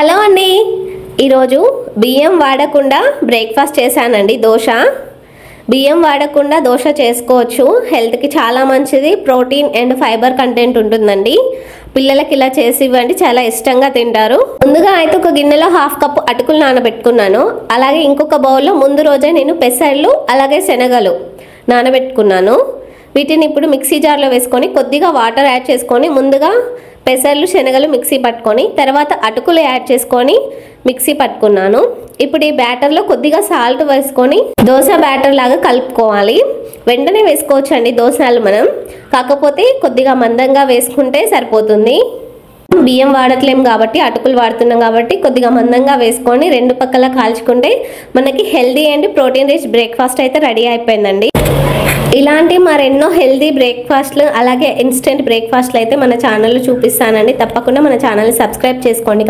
Hello అండి, ఈరోజు బియ్యం వాడకుండా బ్రేక్ఫాస్ట్ చేశానండి. దోశ. బియ్యం వాడకుండా దోశ చేసుకోవచ్చు. హెల్త్కి చాలా మంచిది. ప్రోటీన్ అండ్ ఫైబర్ కంటెంట్ ఉంటుందండి. పిల్లలకి ఇలా చేసి ఇవ్వండి, చాలా ఇష్టంగా తింటారు. ముందుగా అయితే ఒక గిన్నెలో 1/2 కప్పు అటుకులు నానబెట్టుకున్నాను. అలాగే ఇంకొక బౌల్లో ముందు రోజే నేను పెసర్లు అలాగే శనగలు నానబెట్టుకున్నాను. వీటిని ఇప్పుడు మిక్సీ జార్లో వేసుకొని కొద్దిగా వాటర్ యాడ్ చేసుకొని ముందుగా పెసర్లు శనగలు మిక్సీ పట్టుకొని తర్వాత అటుకులు యాడ్ చేసుకొని మిక్సీ పట్టుకున్నాను. ఇప్పుడు ఈ బ్యాటర్లో కొద్దిగా సాల్ట్ వేసుకొని దోశ బ్యాటర్ లాగా కలుపుకోవాలి. వెంటనే వేసుకోవచ్చు అండి దోశలు మనం, కాకపోతే కొద్దిగా మందంగా వేసుకుంటే సరిపోతుంది. బియ్యం వాడట్లేం కాబట్టి అటుకులు వాడుతున్నాం కాబట్టి కొద్దిగా మందంగా వేసుకొని రెండు పక్కల కాల్చుకుంటే మనకి healthy and protein rich breakfast అయితే రెడీ అయిపోయిందండి. ఇలాంటి మరెన్నో హెల్దీ బ్రేక్ఫాస్ట్లు అలాగే ఇన్స్టెంట్ బ్రేక్ఫాస్ట్లు అయితే మన ఛానల్లో చూపిస్తానండి. తప్పకుండా మన ఛానల్ని సబ్స్క్రైబ్ చేసుకోండి కదా.